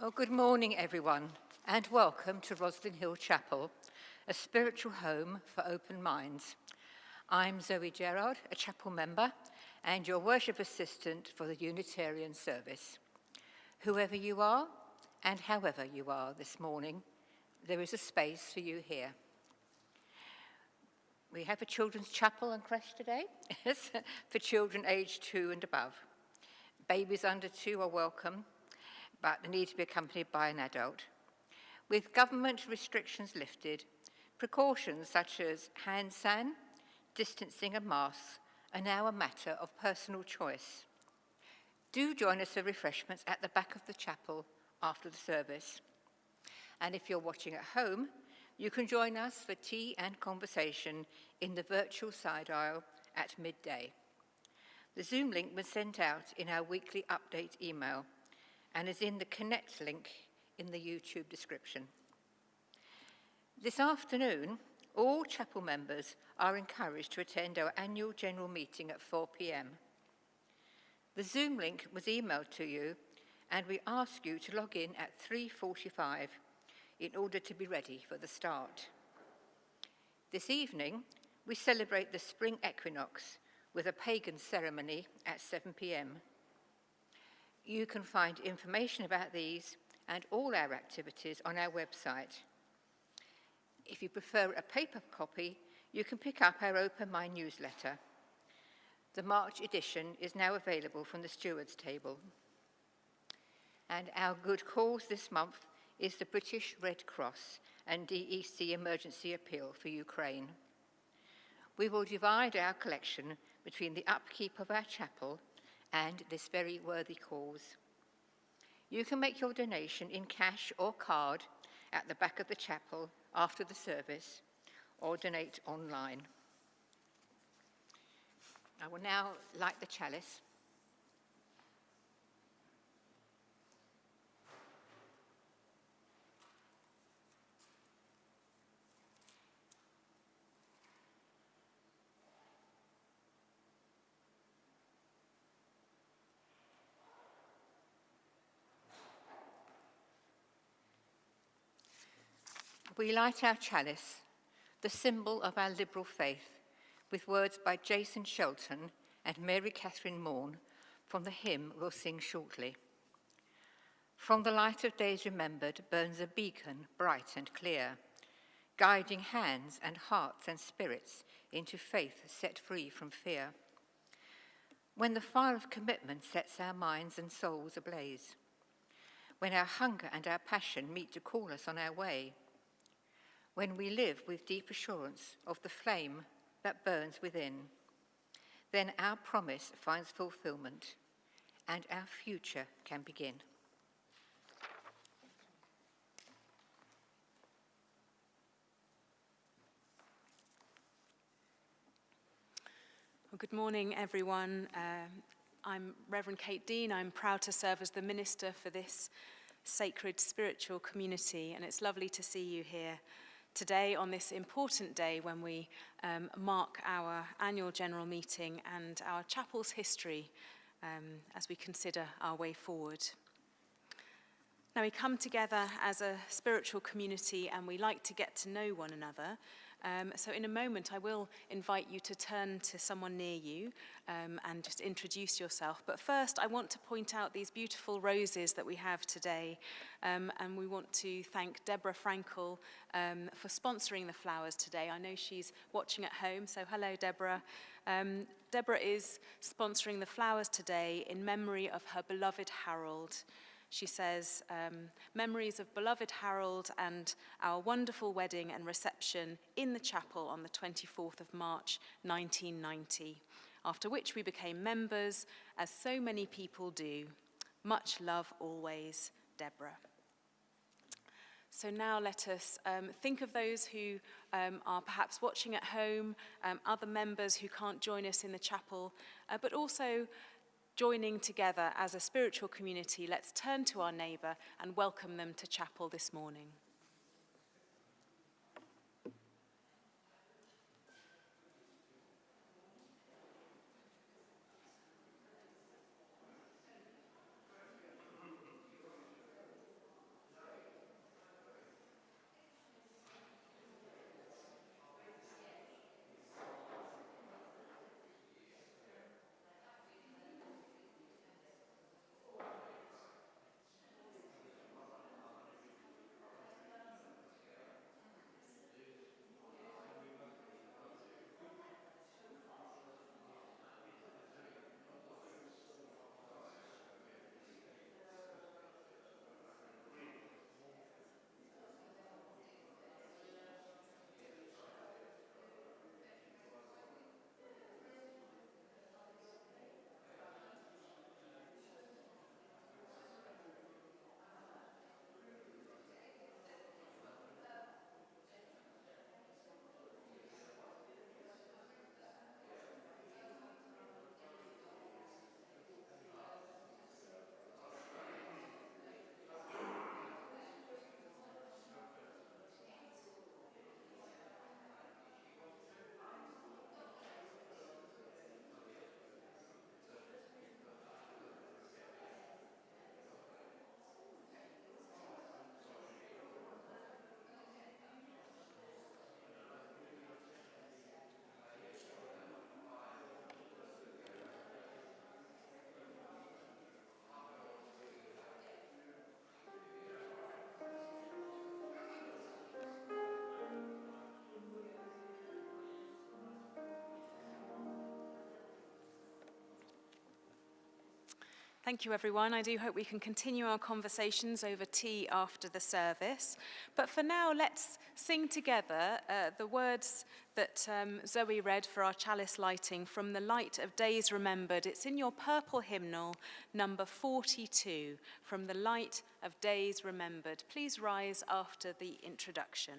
Well, good morning, everyone, and welcome to Roslyn Hill Chapel, a spiritual home for open minds. I'm Zoe Gerrard, a chapel member, and your worship assistant for the Unitarian service. Whoever you are, and however you are this morning, there is a space for you here. We have a children's chapel and creche today for children aged 2 and above. Babies under 2 are welcome, but they need to be accompanied by an adult. With government restrictions lifted, precautions such as hand san, distancing and masks are now a matter of personal choice. Do join us for refreshments at the back of the chapel after the service. And if you're watching at home, you can join us for tea and conversation in the virtual side aisle at midday. The Zoom link was sent out in our weekly update email and is in the Connect link in the YouTube description. This afternoon, all chapel members are encouraged to attend our annual general meeting at 4 p.m. The Zoom link was emailed to you, and we ask you to log in at 3:45 in order to be ready for the start. This evening, we celebrate the spring equinox with a pagan ceremony at 7 p.m. You can find information about these and all our activities on our website. If you prefer a paper copy, you can pick up our Open Mind newsletter. The March edition is now available from the stewards table. And our good cause this month is the British Red Cross and DEC Emergency Appeal for Ukraine. We will divide our collection between the upkeep of our chapel and this very worthy cause. You can make your donation in cash or card at the back of the chapel after the service, or donate online. I will now light the chalice. We light our chalice, the symbol of our liberal faith, with words by Jason Shelton and Mary Catherine Morn from the hymn we'll sing shortly. From the light of days remembered burns a beacon bright and clear, guiding hands and hearts and spirits into faith set free from fear. When the fire of commitment sets our minds and souls ablaze, when our hunger and our passion meet to call us on our way, when we live with deep assurance of the flame that burns within, then our promise finds fulfillment and our future can begin. Well, good morning, everyone. I'm Reverend Kate Dean. I'm proud to serve as the minister for this sacred spiritual community, and it's lovely to see you here today on this important day when we mark our annual general meeting and our chapel's history as we consider our way forward. Now, we come together as a spiritual community and we like to get to know one another. So in a moment, I will invite you to turn to someone near you and just introduce yourself. But first, I want to point out these beautiful roses that we have today. And we want to thank Deborah Frankel for sponsoring the flowers today. I know she's watching at home, so hello, Deborah. Deborah is sponsoring the flowers today in memory of her beloved Harold. She says, memories of beloved Harold and our wonderful wedding and reception in the chapel on the 24th of March, 1990, after which we became members, as so many people do. Much love always, Deborah. So now let us think of those who are perhaps watching at home, other members who can't join us in the chapel, but also joining together as a spiritual community. Let's turn to our neighbour and welcome them to chapel this morning. Thank you, everyone. I do hope we can continue our conversations over tea after the service. But for now, let's sing together the words that Zoe read for our chalice lighting from The Light of Days Remembered. It's in your purple hymnal, number 42, from The Light of Days Remembered. Please rise after the introduction.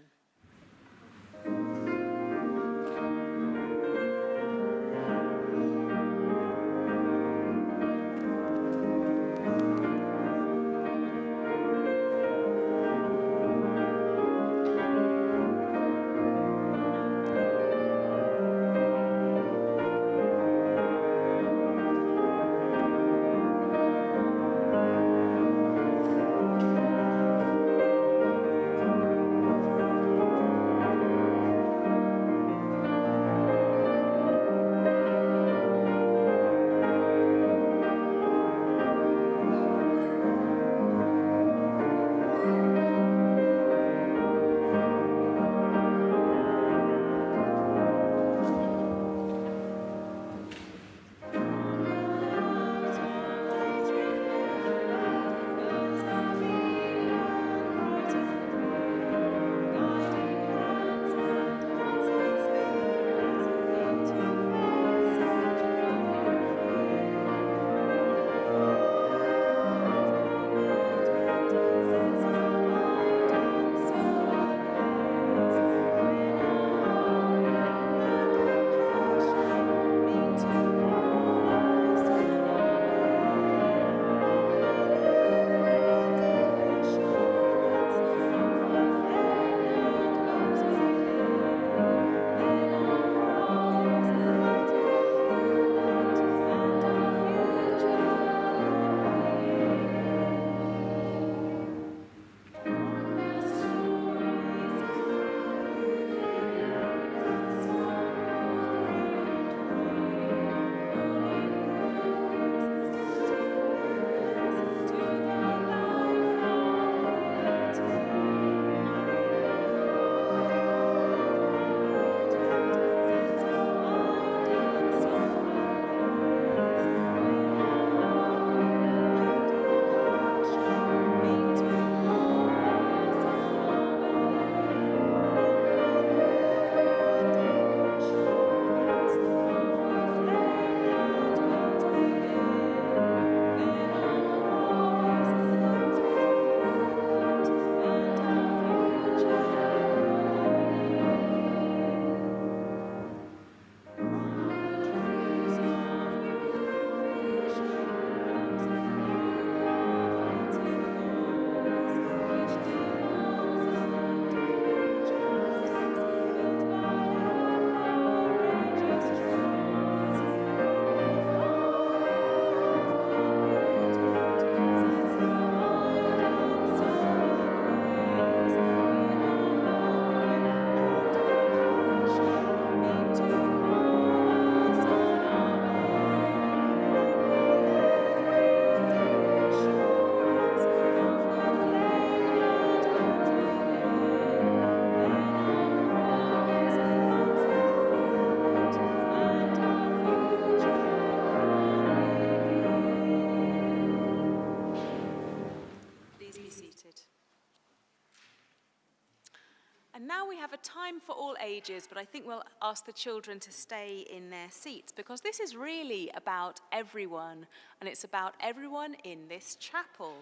And now we have a time for all ages, but I think we'll ask the children to stay in their seats because this is really about everyone, and it's about everyone in this chapel.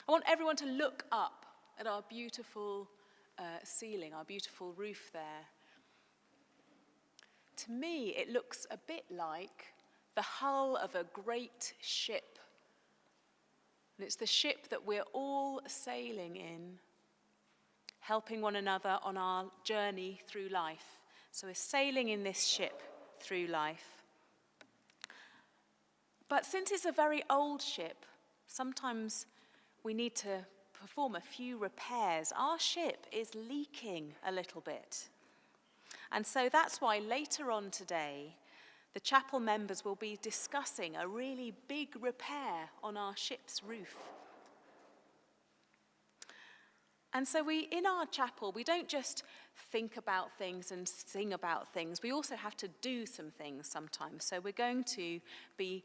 I want everyone to look up at our beautiful ceiling, our beautiful roof there. To me, it looks a bit like the hull of a great ship. And it's the ship that we're all sailing in, helping one another on our journey through life. So we're sailing in this ship through life. But since it's a very old ship, sometimes we need to perform a few repairs. Our ship is leaking a little bit. And so that's why later on today, the chapel members will be discussing a really big repair on our ship's roof. And so in our chapel, we don't just think about things and sing about things. We also have to do some things sometimes. So we're going to be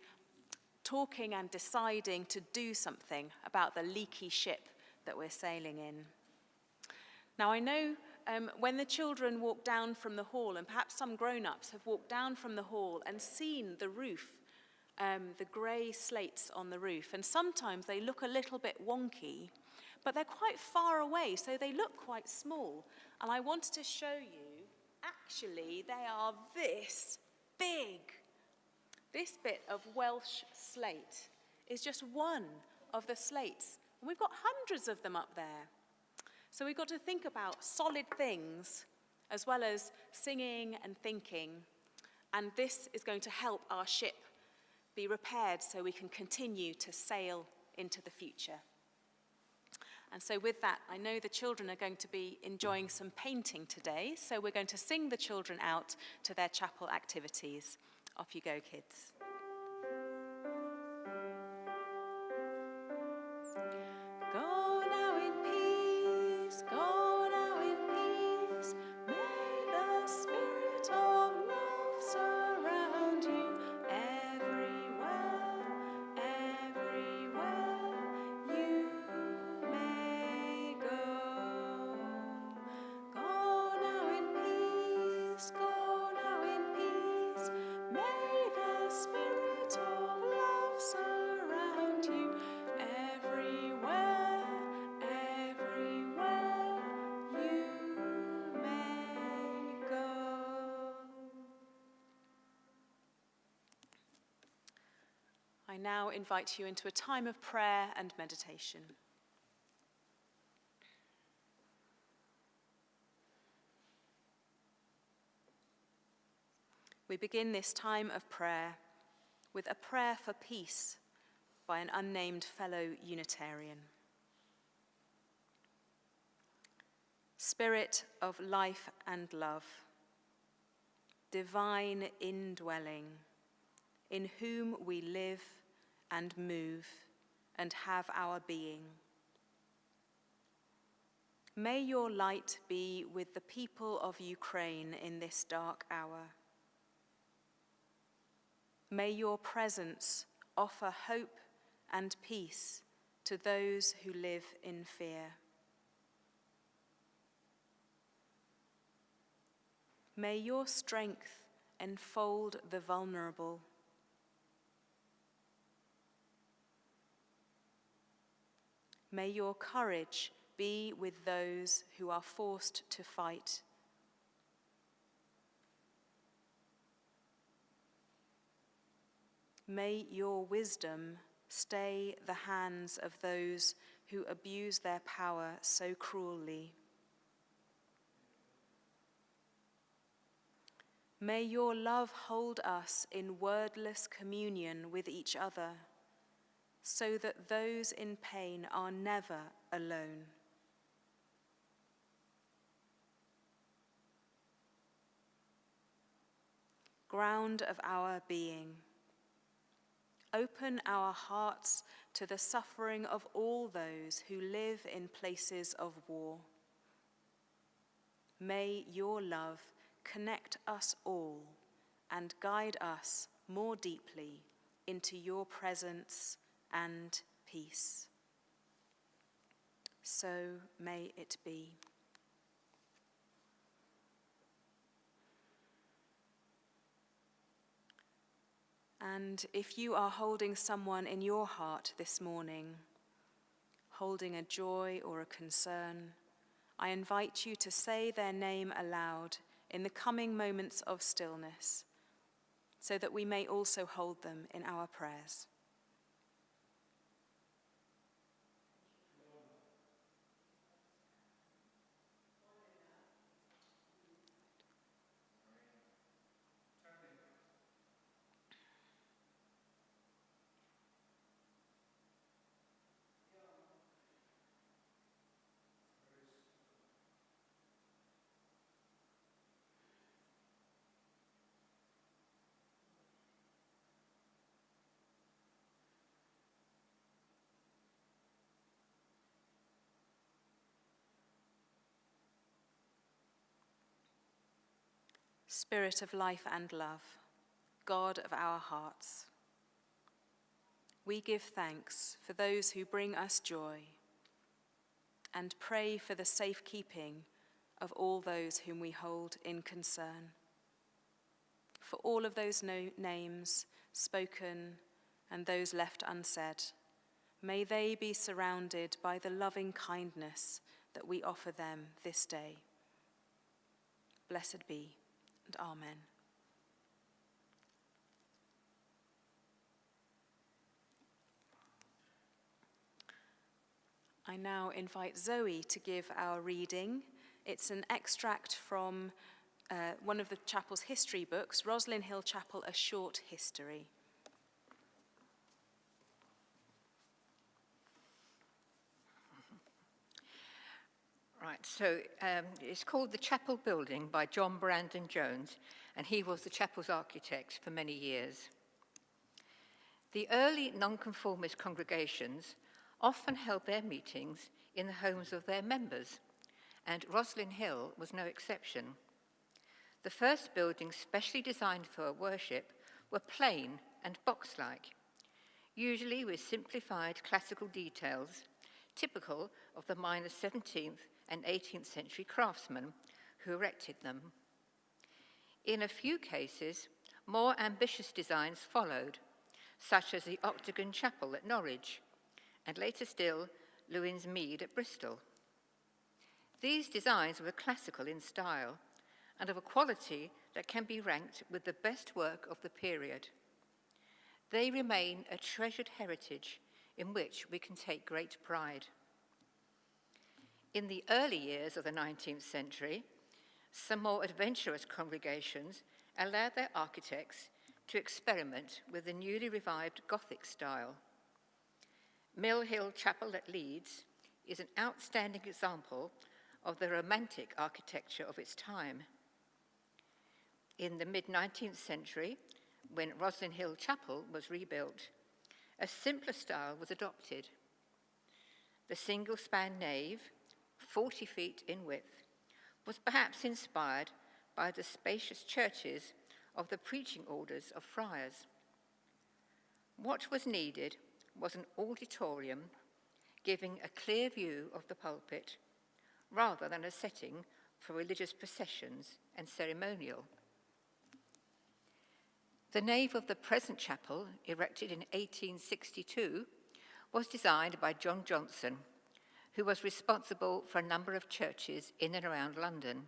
talking and deciding to do something about the leaky ship that we're sailing in. Now, I know when the children walk down from the hall, and perhaps some grown-ups have walked down from the hall and seen the roof, the grey slates on the roof, and sometimes they look a little bit wonky, but they're quite far away, so they look quite small. And I wanted to show you, actually, they are this big. This bit of Welsh slate is just one of the slates, and we've got hundreds of them up there. So we've got to think about solid things as well as singing and thinking, and this is going to help our ship be repaired so we can continue to sail into the future. And so with that, I know the children are going to be enjoying some painting today, so we're going to sing the children out to their chapel activities. Off you go, kids. Go now in peace, go now in peace. May the spirit of love surround you everywhere, everywhere you may go. Go now in peace, go now in peace. May the spirit of love surround you everywhere, everywhere you may go. I now invite you into a time of prayer and meditation. We begin this time of prayer with a prayer for peace by an unnamed fellow Unitarian. Spirit of life and love, divine indwelling, in whom we live and move and have our being. May your light be with the people of Ukraine in this dark hour. May your presence offer hope and peace to those who live in fear. May your strength enfold the vulnerable. May your courage be with those who are forced to fight. May your wisdom stay the hands of those who abuse their power so cruelly. May your love hold us in wordless communion with each other, so that those in pain are never alone. Ground of our being, open our hearts to the suffering of all those who live in places of war. May your love connect us all and guide us more deeply into your presence and peace. So may it be. And if you are holding someone in your heart this morning, holding a joy or a concern, I invite you to say their name aloud in the coming moments of stillness, so that we may also hold them in our prayers. Spirit of life and love, God of our hearts, we give thanks for those who bring us joy and pray for the safekeeping of all those whom we hold in concern. For all of those names spoken and those left unsaid, may they be surrounded by the loving kindness that we offer them this day. Blessed be, and amen. I now invite Zoe to give our reading. It's an extract from one of the chapel's history books, Roslyn Hill Chapel, A Short History. Right, so it's called the Chapel Building by John Brandon Jones, and he was the chapel's architect for many years. The early nonconformist congregations often held their meetings in the homes of their members, and Roslyn Hill was no exception. The first buildings specially designed for worship were plain and box-like, usually with simplified classical details, typical of the minor 17th and 18th century craftsmen who erected them. In a few cases, more ambitious designs followed, such as the Octagon Chapel at Norwich, and later still, Lewins Mead at Bristol. These designs were classical in style and of a quality that can be ranked with the best work of the period. They remain a treasured heritage in which we can take great pride. In the early years of the 19th century, some more adventurous congregations allowed their architects to experiment with the newly revived Gothic style. Mill Hill Chapel at Leeds is an outstanding example of the romantic architecture of its time. In the mid-19th century, when Roslyn Hill Chapel was rebuilt, a simpler style was adopted. The single-span nave, 40 feet in width, was perhaps inspired by the spacious churches of the preaching orders of friars. What was needed was an auditorium giving a clear view of the pulpit, rather than a setting for religious processions and ceremonial. The nave of the present chapel, erected in 1862, was designed by John Johnson, who was responsible for a number of churches in and around London.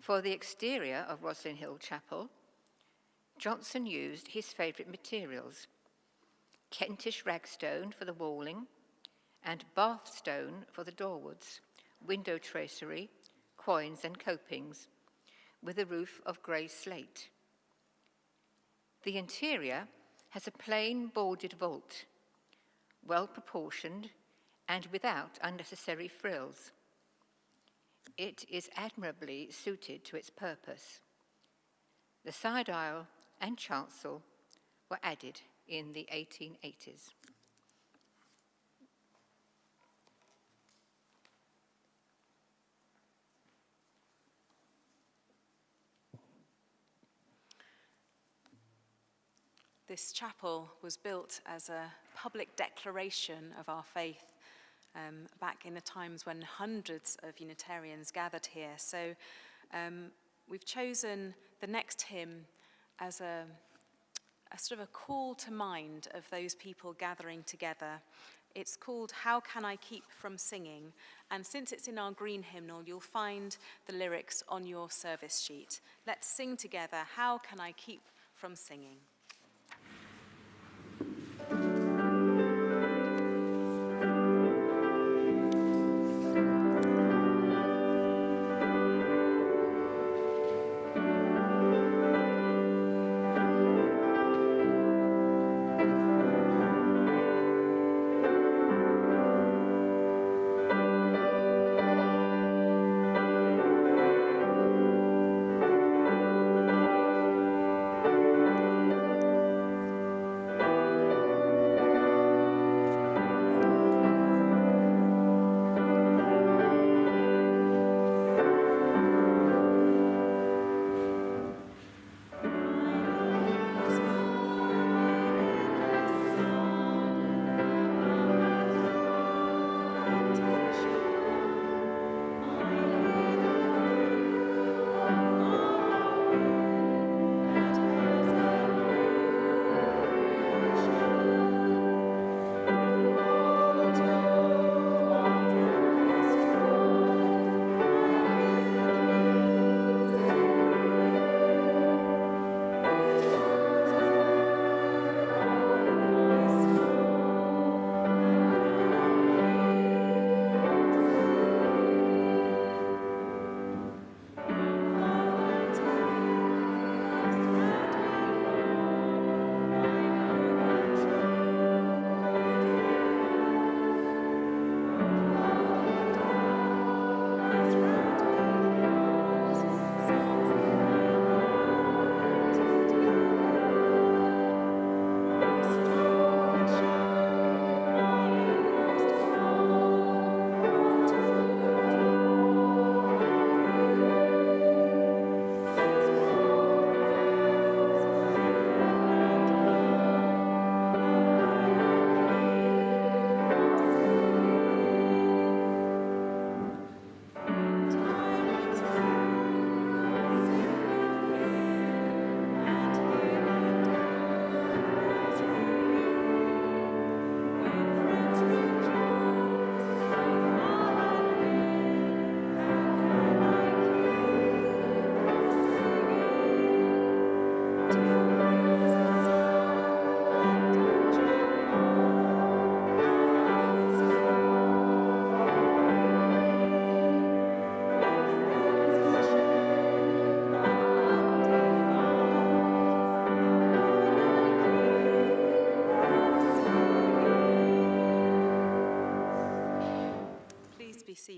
For the exterior of Roslyn Hill Chapel, Johnson used his favourite materials: Kentish ragstone for the walling and Bath stone for the doorwards, window tracery, quoins and copings, with a roof of grey slate. The interior has a plain boarded vault, well proportioned and without unnecessary frills. It is admirably suited to its purpose. The side aisle and chancel were added in the 1880s. This chapel was built as a public declaration of our faith back in the times when hundreds of Unitarians gathered here. So we've chosen the next hymn as a sort of a call to mind of those people gathering together. It's called How Can I Keep From Singing? And since it's in our green hymnal, you'll find the lyrics on your service sheet. Let's sing together, How Can I Keep From Singing?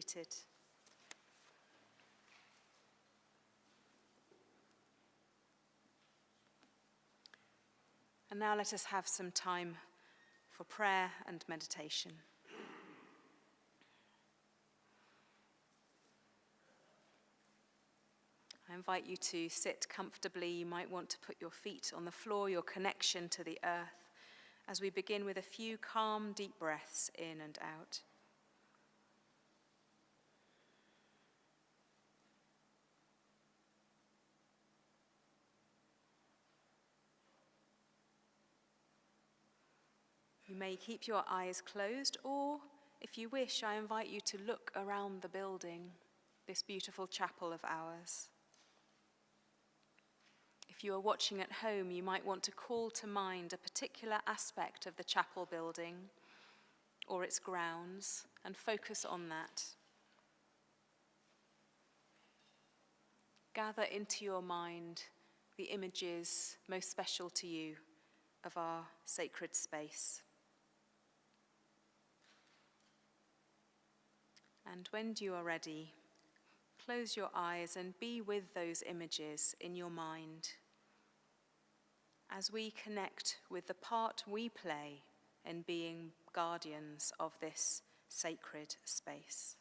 seated. And now let us have some time for prayer and meditation. I invite you to sit comfortably. You might want to put your feet on the floor, your connection to the earth, as we begin with a few calm, deep breaths in and out. You may keep your eyes closed, or if you wish, I invite you to look around the building, this beautiful chapel of ours. If you are watching at home, you might want to call to mind a particular aspect of the chapel building or its grounds and focus on that. Gather into your mind the images most special to you of our sacred space. And when you are ready, close your eyes and be with those images in your mind as we connect with the part we play in being guardians of this sacred space.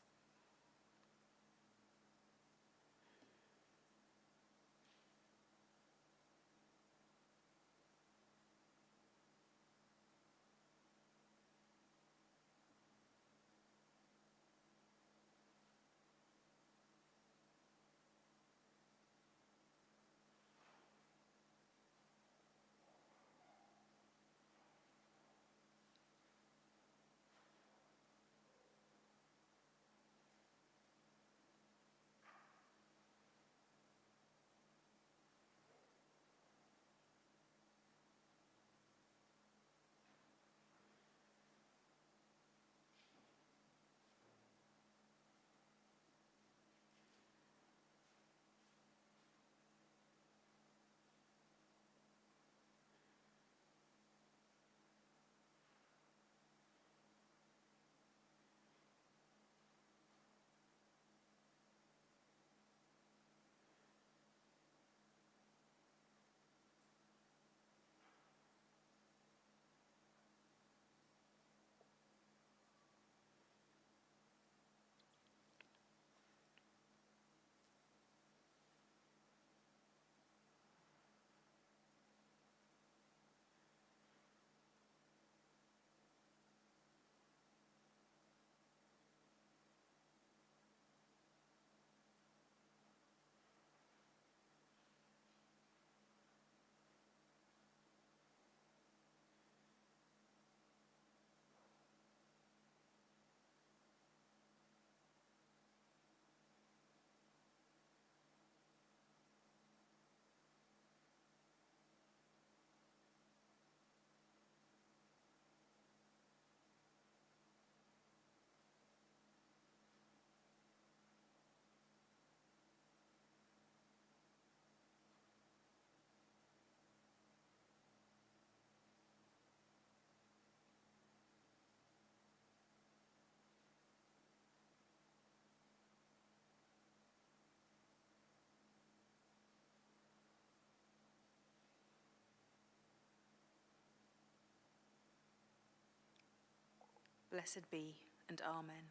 Blessed be, and Amen.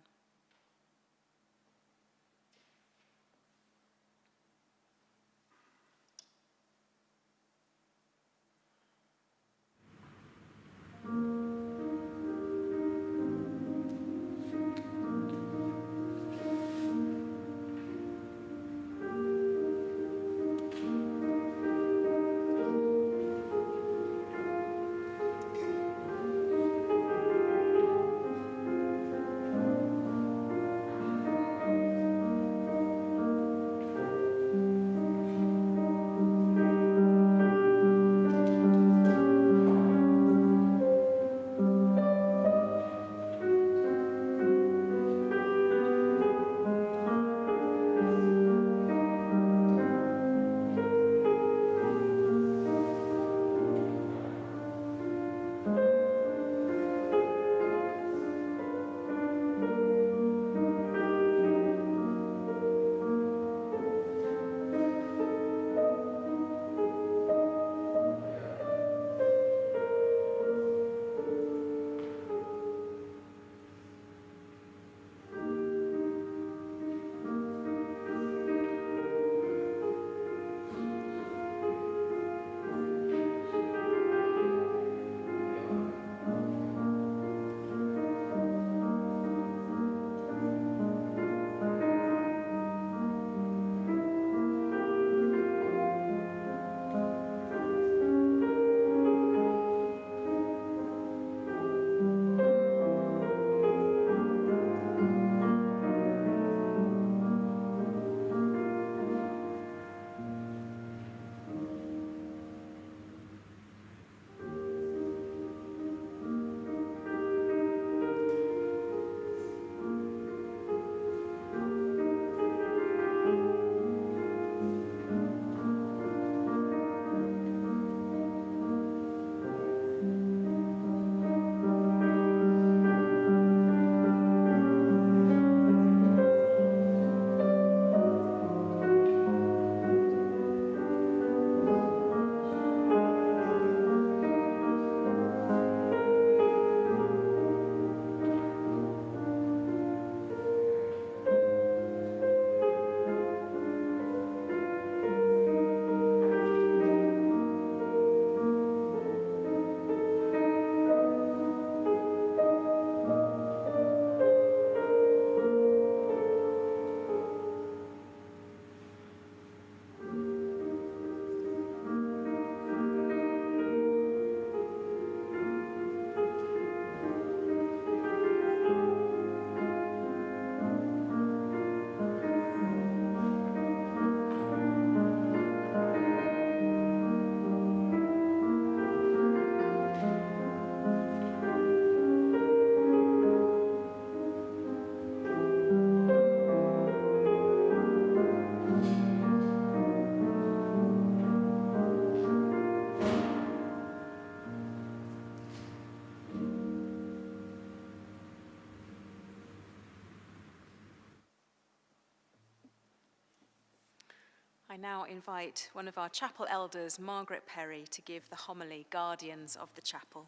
I now invite one of our chapel elders, Margaret Perry, to give the homily, Guardians of the Chapel.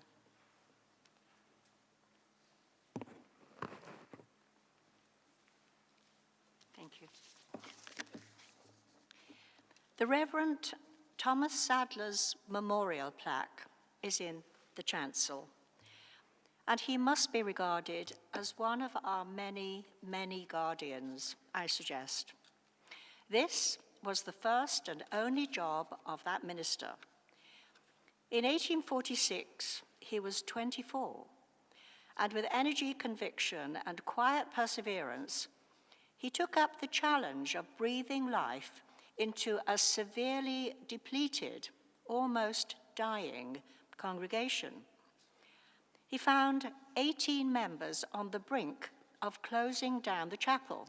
Thank you. The Reverend Thomas Sadler's memorial plaque is in the chancel, and he must be regarded as one of our many, many guardians, I suggest. This was the first and only job of that minister. In 1846, he was 24, and with energy, conviction, and quiet perseverance, he took up the challenge of breathing life into a severely depleted, almost dying congregation. He found 18 members on the brink of closing down the chapel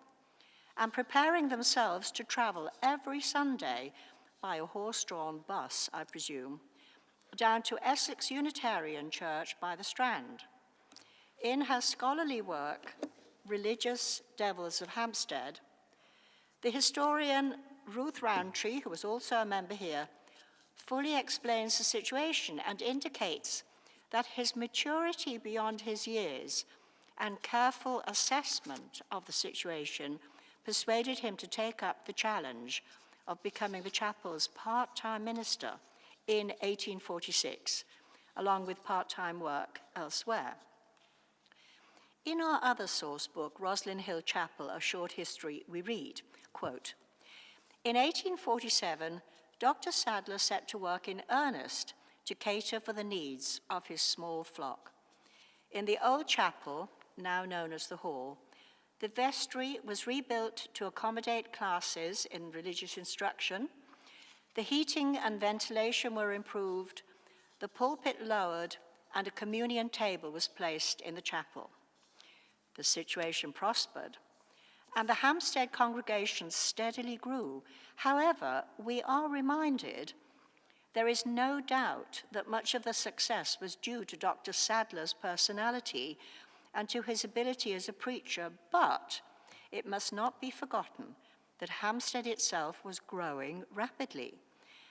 and preparing themselves to travel every Sunday by a horse-drawn bus, I presume, down to Essex Unitarian Church by the Strand. In her scholarly work, Religious Devils of Hampstead, the historian Ruth Roundtree, who was also a member here, fully explains the situation and indicates that his maturity beyond his years and careful assessment of the situation persuaded him to take up the challenge of becoming the chapel's part-time minister in 1846, along with part-time work elsewhere. In our other source book, Roslyn Hill Chapel, A Short History, we read, quote, "In 1847, Dr. Sadler set to work in earnest to cater for the needs of his small flock. In the old chapel, now known as the Hall, the vestry was rebuilt to accommodate classes in religious instruction. The heating and ventilation were improved, the pulpit lowered, and a communion table was placed in the chapel. The situation prospered, and the Hampstead congregation steadily grew. However, we are reminded there is no doubt that much of the success was due to Dr. Sadler's personality and to his ability as a preacher, but it must not be forgotten that Hampstead itself was growing rapidly,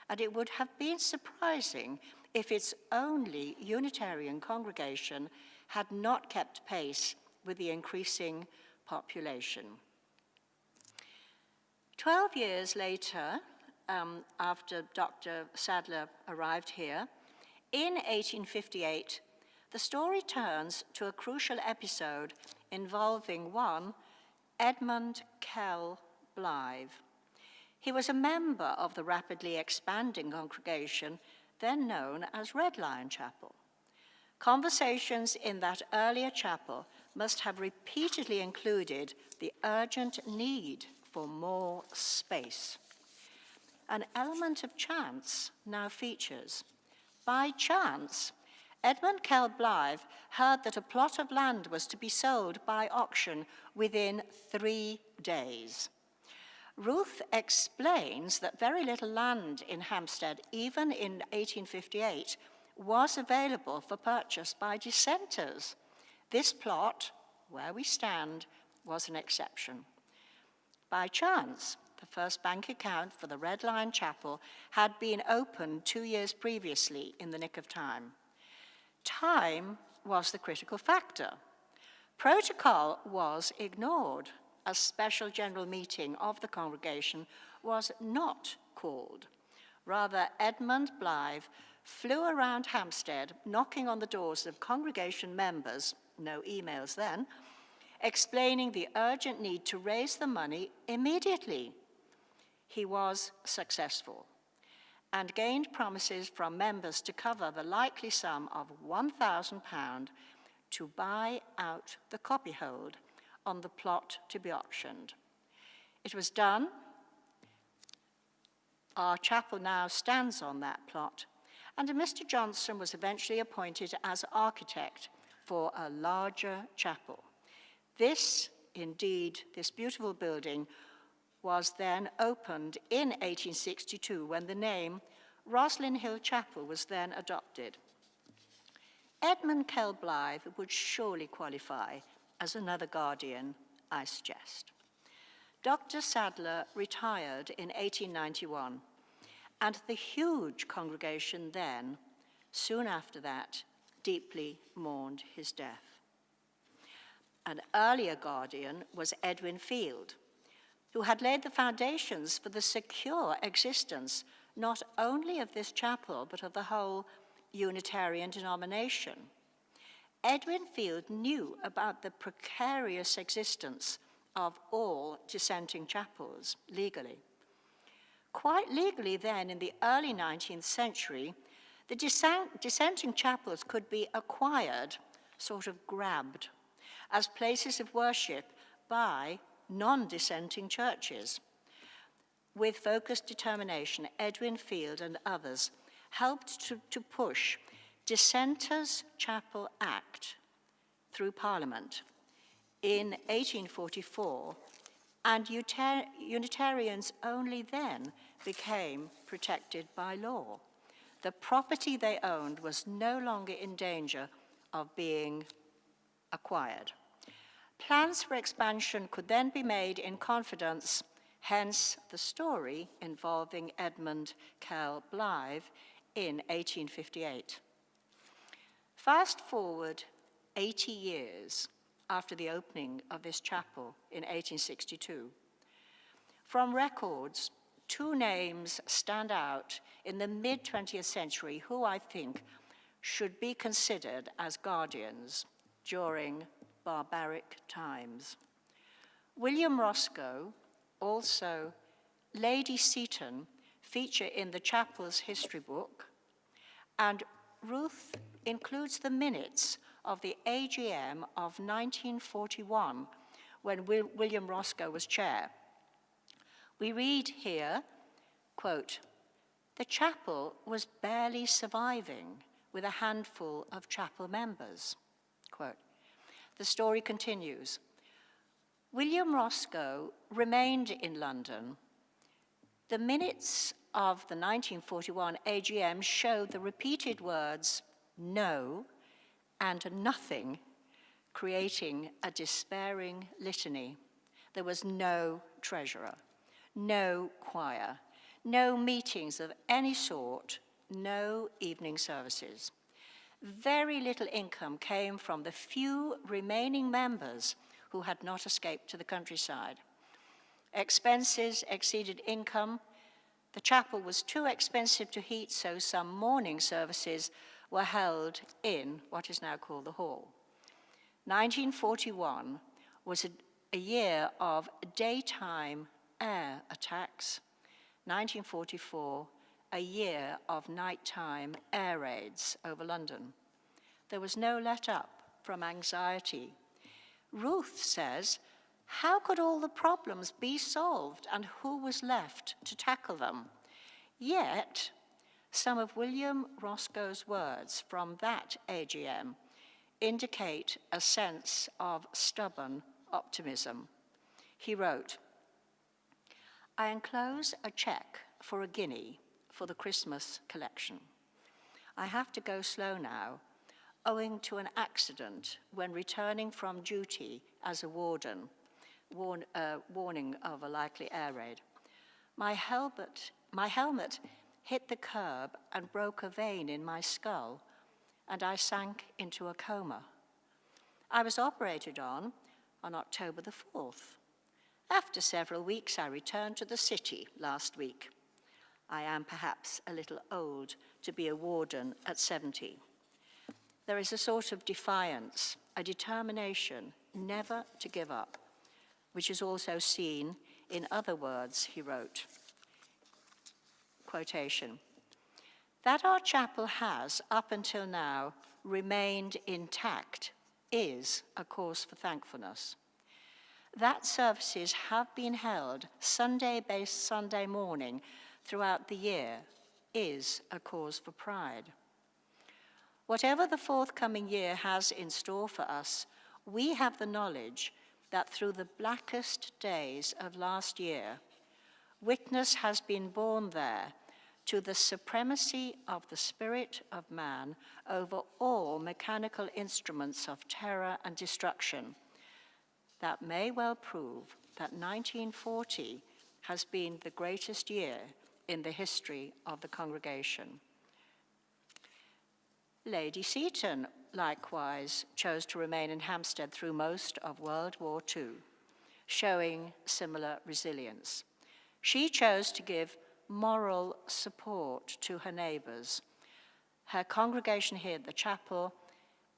and it would have been surprising if its only Unitarian congregation had not kept pace with the increasing population." 12 years later, after Dr. Sadler arrived here, in 1858, the story turns to a crucial episode involving one Edmund Kell Blythe. He was a member of the rapidly expanding congregation then known as Red Lion Chapel. Conversations in that earlier chapel must have repeatedly included the urgent need for more space. An element of chance now features. By chance, Edmund Kell Blythe heard that a plot of land was to be sold by auction within 3 days. Ruth explains that very little land in Hampstead, even in 1858, was available for purchase by dissenters. This plot, where we stand, was an exception. By chance, the first bank account for the Red Lion Chapel had been opened 2 years previously in the nick of time. Time was the critical factor. Protocol was ignored. A special general meeting of the congregation was not called. Rather, Edmund Blythe flew around Hampstead, knocking on the doors of congregation members, no emails then, explaining the urgent need to raise the money immediately. He was successful and gained promises from members to cover the likely sum of £1,000 to buy out the copyhold on the plot to be auctioned. It was done. Our chapel now stands on that plot, and Mr. Johnson was eventually appointed as architect for a larger chapel. This beautiful building was then opened in 1862 when the name Roslyn Hill Chapel was then adopted. Edmund Kell Blythe would surely qualify as another guardian, I suggest. Dr. Sadler retired in 1891, and the huge congregation then, soon after that, deeply mourned his death. An earlier guardian was Edwin Field, who had laid the foundations for the secure existence not only of this chapel, but of the whole Unitarian denomination. Edwin Field knew about the precarious existence of all dissenting chapels legally. Quite legally then, in the early 19th century, the dissenting chapels could be acquired, sort of grabbed, as places of worship by non-dissenting churches. With focused determination, Edwin Field and others helped to push Dissenters' Chapel Act through Parliament in 1844, and Unitarians only then became protected by law. The property they owned was no longer in danger of being acquired. Plans for expansion could then be made in confidence, hence the story involving Edmund Kell Blythe in 1858. Fast forward 80 years after the opening of this chapel in 1862. From records, two names stand out in the mid-20th century who I think should be considered as guardians during barbaric times. William Roscoe, also Lady Seton, feature in the chapel's history book, and Ruth includes the minutes of the AGM of 1941, when William Roscoe was chair. We read here, quote, "The chapel was barely surviving with a handful of chapel members," quote. The story continues. William Roscoe remained in London. The minutes of the 1941 AGM show the repeated words "no" and "nothing," creating a despairing litany. There was no treasurer, no choir, no meetings of any sort, no evening services. Very little income came from the few remaining members who had not escaped to the countryside. Expenses exceeded income. The chapel was too expensive to heat, so some morning services were held in what is now called the hall. 1941 was a year of daytime air attacks. 1944, a year of nighttime air raids over London. There was no let up from anxiety. Ruth says, how could all the problems be solved and who was left to tackle them? Yet, some of William Roscoe's words from that AGM indicate a sense of stubborn optimism. He wrote, "I enclose a check for £1 for the Christmas collection. I have to go slow now, owing to an accident when returning from duty as a warden, warning of a likely air raid. My helmet hit the curb and broke a vein in my skull, and I sank into a coma. I was operated on October the 4th. After several weeks, I returned to the city last week. I am perhaps a little old to be a warden at 70. There is a sort of defiance, a determination never to give up, which is also seen in other words he wrote." Quotation, "That our chapel has, up until now, remained intact is a cause for thankfulness. That services have been held Sunday-based Sunday morning throughout the year is a cause for pride. Whatever the forthcoming year has in store for us, we have the knowledge that through the blackest days of last year, witness has been borne there to the supremacy of the spirit of man over all mechanical instruments of terror and destruction, that may well prove that 1940 has been the greatest year in the history of the congregation. Lady Seton, likewise, chose to remain in Hampstead through most of World War II, showing similar resilience. She chose to give moral support to her neighbours, her congregation here at the chapel,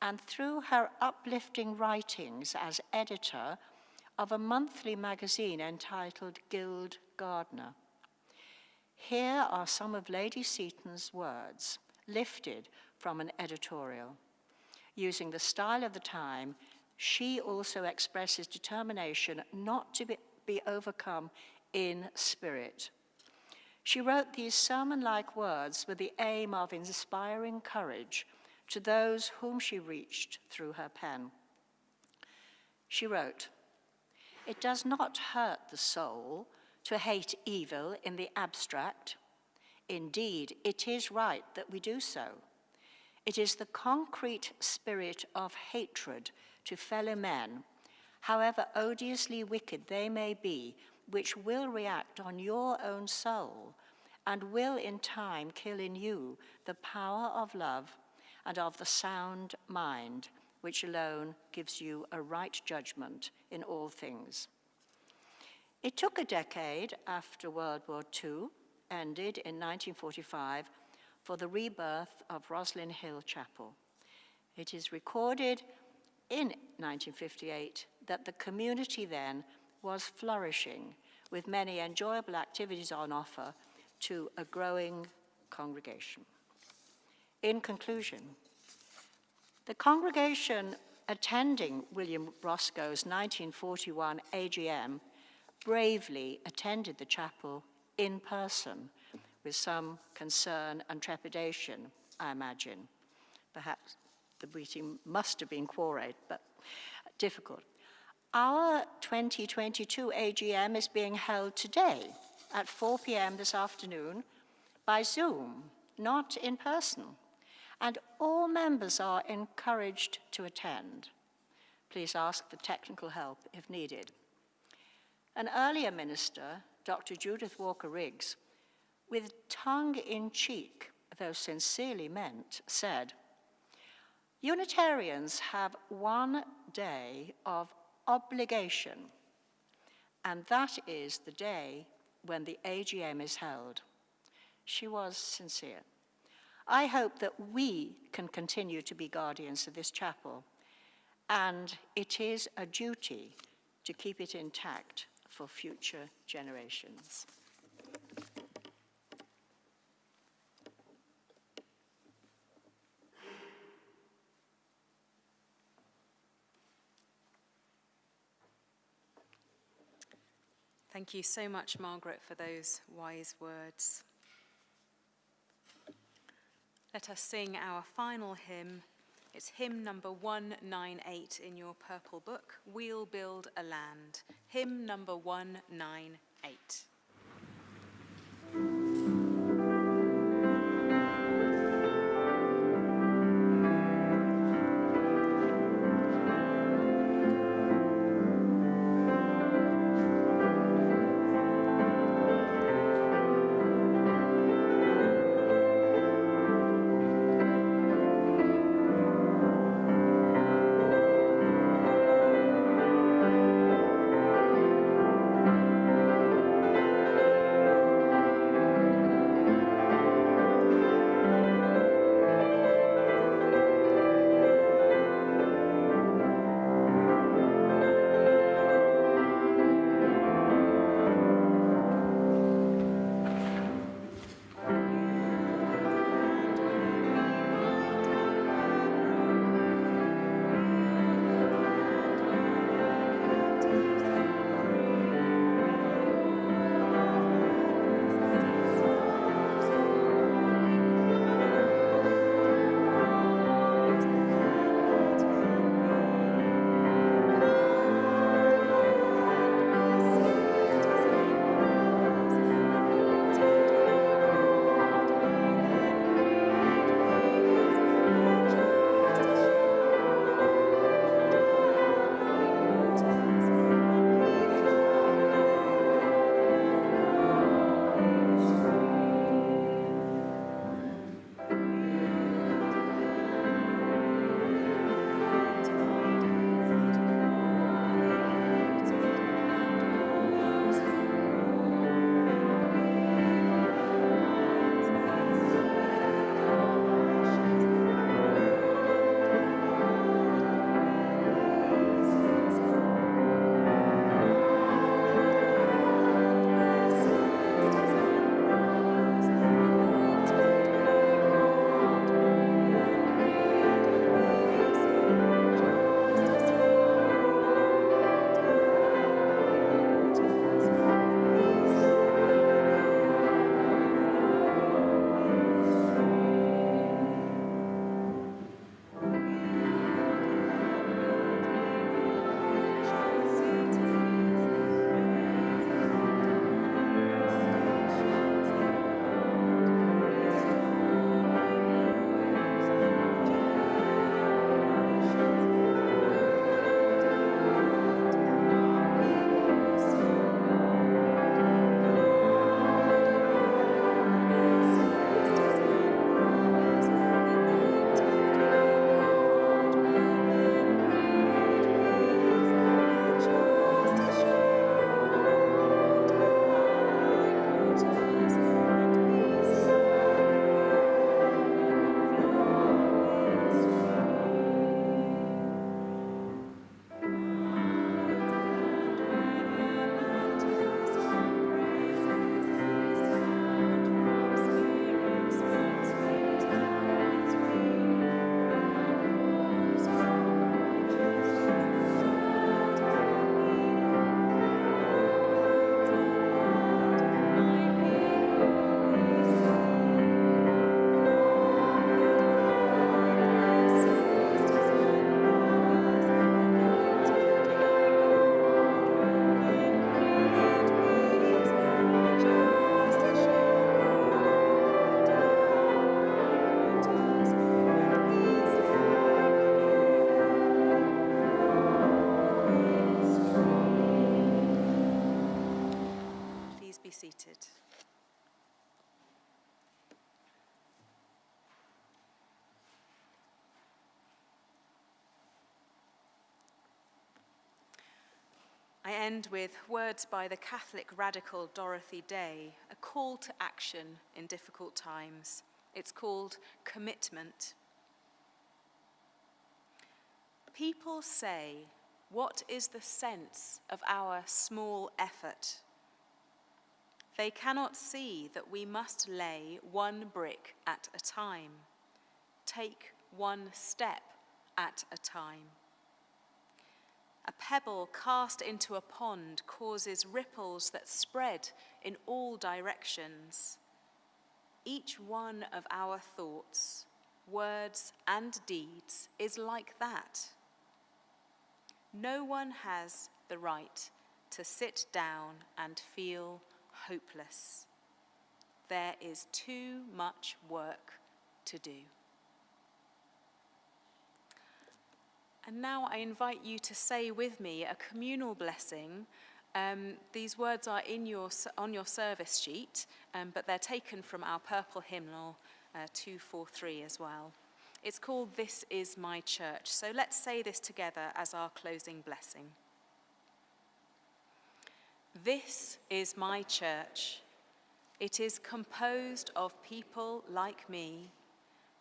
and through her uplifting writings as editor of a monthly magazine entitled Guild Gardener. Here are some of Lady Seton's words, lifted from an editorial. Using the style of the time, she also expresses determination not to be overcome in spirit. She wrote these sermon-like words with the aim of inspiring courage to those whom she reached through her pen. She wrote, "It does not hurt the soul to hate evil in the abstract. Indeed, it is right that we do so. It is the concrete spirit of hatred to fellow men, however odiously wicked they may be, which will react on your own soul and will in time kill in you the power of love and of the sound mind, which alone gives you a right judgment in all things." It took a decade after World War II ended in 1945 for the rebirth of Roslyn Hill Chapel. It is recorded in 1958 that the community then was flourishing, with many enjoyable activities on offer to a growing congregation. In conclusion, the congregation attending William Roscoe's 1941 AGM bravely attended the chapel in person, with some concern and trepidation, I imagine. Perhaps the meeting must have been quorate, but difficult. Our 2022 AGM is being held today at 4 p.m. this afternoon by Zoom, not in person, and all members are encouraged to attend. Please ask for technical help if needed. An earlier minister, Dr. Judith Walker-Riggs, with tongue-in-cheek, though sincerely meant, said, "Unitarians have one day of obligation, and that is the day when the AGM is held." She was sincere. I hope that we can continue to be guardians of this chapel, and it is a duty to keep it intact for future generations. Thank you so much, Margaret, for those wise words. Let us sing our final hymn. It's hymn number 198 in your purple book, We'll Build a Land. Hymn number 198. We'll be seated. I end with words by the Catholic radical Dorothy Day, a call to action in difficult times. It's called commitment. People say, what is the sense of our small effort? They cannot see that we must lay one brick at a time, take one step at a time. A pebble cast into a pond causes ripples that spread in all directions. Each one of our thoughts, words, and deeds is like that. No one has the right to sit down and feel hopeless. There is too much work to do. And now I invite you to say with me a communal blessing. These words are on your service sheet, but they're taken from our purple hymnal 243 as well. It's called This Is My Church. So let's say this together as our closing blessing. This is my church. It is composed of people like me.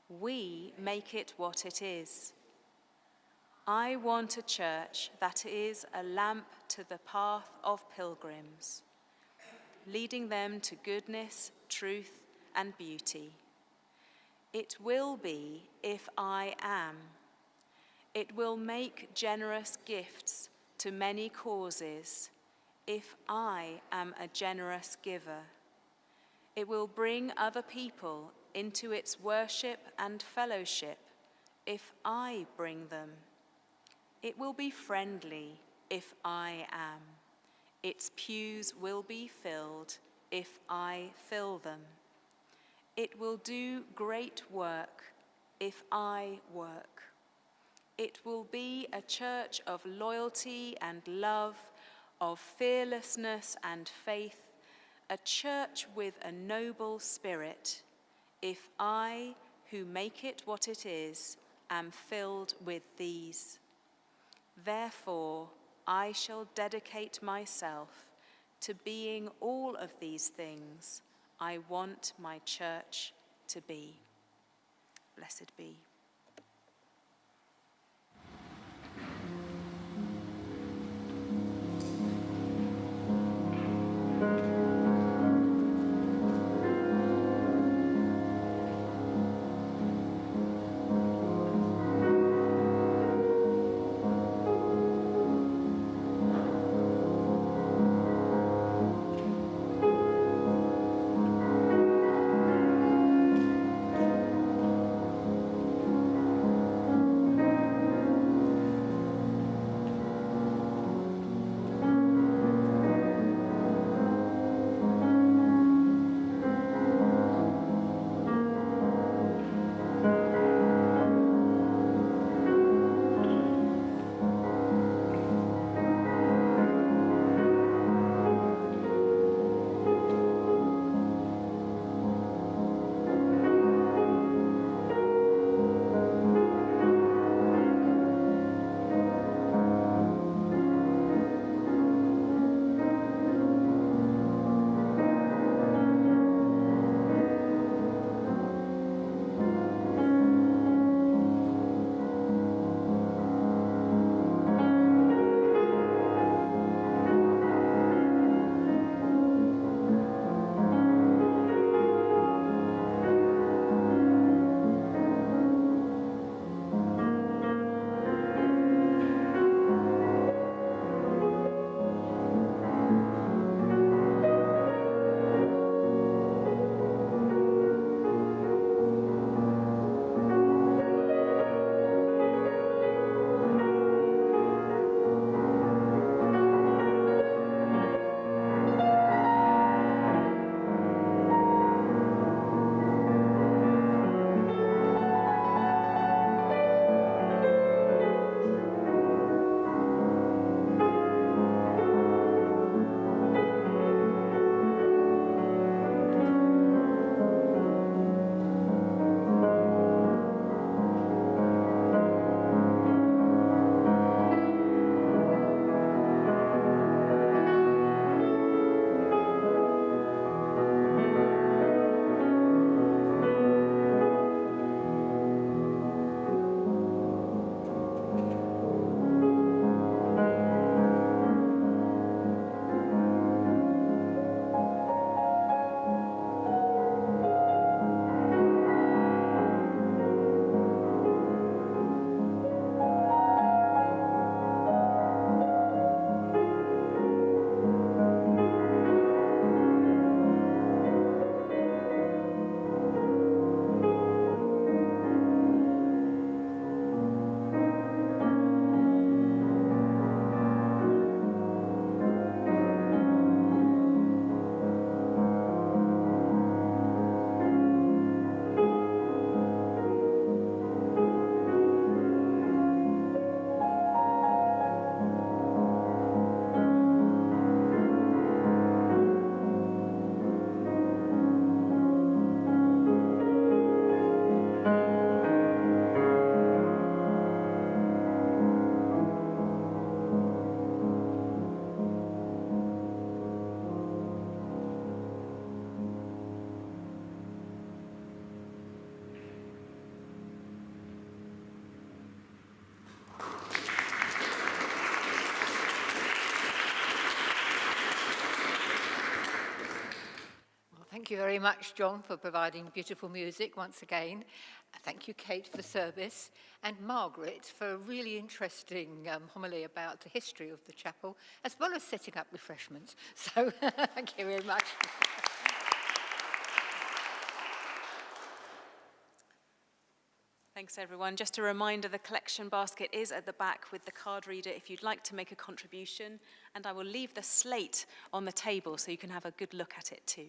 We make it what it is. I want a church that is a lamp to the path of pilgrims, leading them to goodness, truth, and beauty. It will be if I am. It will make generous gifts to many causes if I am a generous giver. It will bring other people into its worship and fellowship if I bring them. It will be friendly if I am. Its pews will be filled if I fill them. It will do great work if I work. It will be a church of loyalty and love, of fearlessness and faith, a church with a noble spirit, if I, who make it what it is, am filled with these. Therefore, I shall dedicate myself to being all of these things I want my church to be. Blessed be. Thank you very much, John, for providing beautiful music once again. Thank you, Kate, for the service, and Margaret for a really interesting homily about the history of the chapel, as well as setting up refreshments. So thank you very much. Thanks, everyone. Just a reminder, the collection basket is at the back with the card reader if you'd like to make a contribution, and I will leave the slate on the table so you can have a good look at it too.